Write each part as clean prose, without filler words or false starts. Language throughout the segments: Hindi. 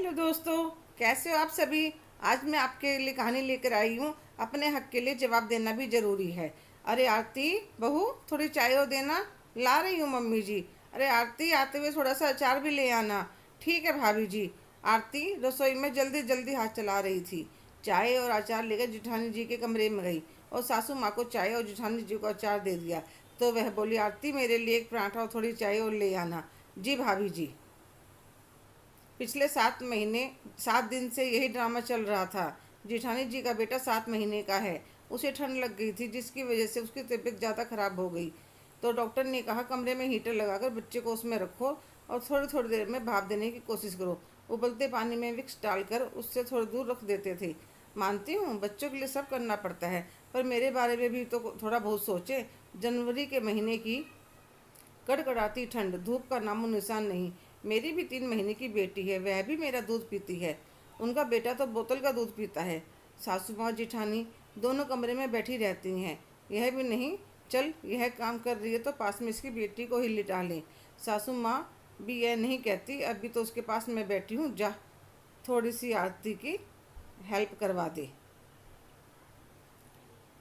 हेलो दोस्तों, कैसे हो आप सभी। आज मैं आपके लिए कहानी लेकर आई हूँ। अपने हक के लिए जवाब देना भी जरूरी है। अरे आरती बहू, थोड़ी चाय और देना। ला रही हूँ मम्मी जी। अरे आरती, आते हुए थोड़ा सा अचार भी ले आना। ठीक है भाभी जी। आरती रसोई में जल्दी जल्दी हाथ चला रही थी। चाय और अचार लेकर जिठानी जी के कमरे में गई और सासू माँ को चाय और जिठानी जी को अचार दे दिया। तो वह बोली, आरती मेरे लिए एक पराठा और थोड़ी चाय और ले आना। जी भाभी जी। पिछले 7 दिन से यही ड्रामा चल रहा था। जेठानी जी का बेटा 7 महीने का है। उसे ठंड लग गई थी, जिसकी वजह से उसकी तबीयत ज़्यादा खराब हो गई। तो डॉक्टर ने कहा, कमरे में हीटर लगाकर बच्चे को उसमें रखो और थोड़ी थोड़ी देर में भाप देने की कोशिश करो। उबलते पानी में विक्स डालकर उससे थोड़ी दूर रख देते थे। मानती हूँ बच्चों के लिए सब करना पड़ता है, पर मेरे बारे में भी तो थोड़ा बहुत सोचे। जनवरी के महीने की कड़कड़ाती ठंड, धूप का नामो निशान नहीं। मेरी भी 3 महीने की बेटी है, वह भी मेरा दूध पीती है। उनका बेटा तो बोतल का दूध पीता है। सासू माँ जिठानी दोनों कमरे में बैठी रहती हैं। यह भी नहीं, चल यह काम कर रही है तो पास में इसकी बेटी को ही लिटा लें। सासू माँ भी यह नहीं कहती, अभी तो उसके पास मैं बैठी हूँ, जा थोड़ी सी आरती की हेल्प करवा दे।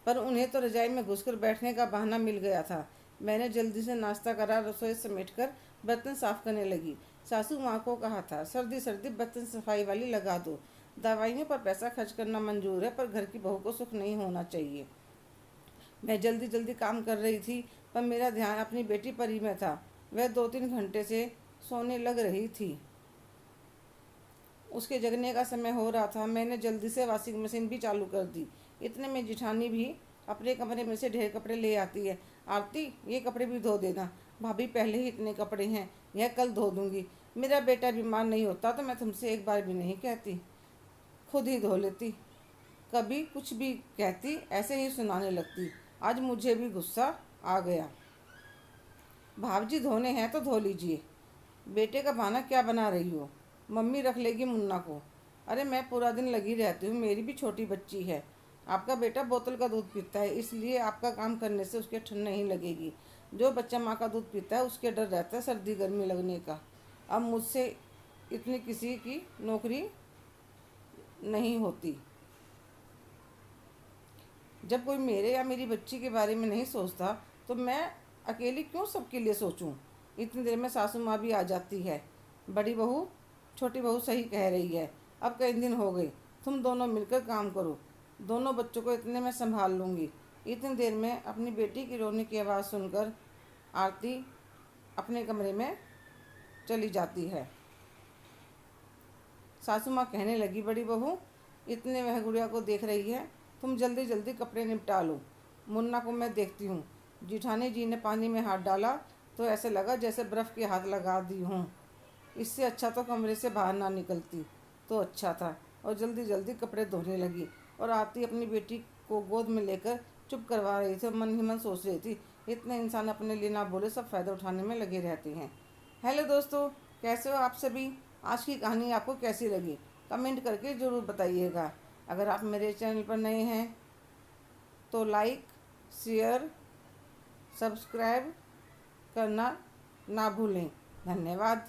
पर उन्हें तो रजाई में घुसकर बैठने का बहाना मिल गया था। मैंने जल्दी से नाश्ता करा, रसोई समेटकर बर्तन साफ करने लगी। सासू माँ को कहा था, सर्दी सर्दी बर्तन सफाई वाली लगा दो। दवाइयों पर पैसा खर्च करना मंजूर है, पर घर की बहू को सुख नहीं होना चाहिए। मैं जल्दी जल्दी काम कर रही थी, पर मेरा ध्यान अपनी बेटी परी में था। वह 2-3 घंटे से सोने लग रही थी। उसके जगने का समय हो रहा था। मैंने जल्दी से वॉशिंग मशीन भी चालू कर दी। इतने में जिठानी भी अपने कमरे में से ढेर कपड़े ले आती है। आरती, ये कपड़े भी धो देना। भाभी पहले ही इतने कपड़े हैं, यह कल धो दूंगी। मेरा बेटा बीमार नहीं होता तो मैं तुमसे एक बार भी नहीं कहती, खुद ही धो लेती। कभी कुछ भी कहती ऐसे ही सुनाने लगती। आज मुझे भी गुस्सा आ गया। भाभी धोने हैं तो धो लीजिए। बेटे का बहाना क्या बना रही हो। मम्मी रख लेगी मुन्ना को। अरे मैं पूरा दिन लगी रहती हूँ, मेरी भी छोटी बच्ची है। आपका बेटा बोतल का दूध पीता है, इसलिए आपका काम करने से उसके ठंड नहीं लगेगी। जो बच्चा माँ का दूध पीता है उसके डर रहता है सर्दी गर्मी लगने का। अब मुझसे इतनी किसी की नौकरी नहीं होती। जब कोई मेरे या मेरी बच्ची के बारे में नहीं सोचता तो मैं अकेली क्यों सबके लिए सोचूं। इतनी देर में सासू माँ भी आ जाती है। बड़ी बहू, छोटी बहू सही कह रही है। अब कई दिन हो गए, तुम दोनों मिलकर काम करो। दोनों बच्चों को इतने में संभाल लूँगी। इतनी देर में अपनी बेटी की रोने की आवाज़ सुनकर आरती अपने कमरे में चली जाती है। सासू माँ कहने लगी, बड़ी बहू, इतने वह गुड़िया को देख रही है, तुम जल्दी जल्दी कपड़े निपटा लो। मुन्ना को मैं देखती हूँ। जिठानी जी ने पानी में हाथ डाला तो ऐसे लगा जैसे बर्फ़ के हाथ लगा दी हूँ। इससे अच्छा तो कमरे से बाहर ना निकलती तो अच्छा था। और जल्दी जल्दी कपड़े धोने लगी और आरती अपनी बेटी को गोद में लेकर चुप करवा रही थी और मन ही मन सोच रही थी, इतने इंसान अपने लिए ना बोले सब फ़ायदा उठाने में लगे रहते हैं। हेलो दोस्तों, कैसे हो आप सभी। आज की कहानी आपको कैसी लगी, कमेंट करके ज़रूर बताइएगा। अगर आप मेरे चैनल पर नए हैं तो लाइक, शेयर, सब्सक्राइब करना ना भूलें। धन्यवाद।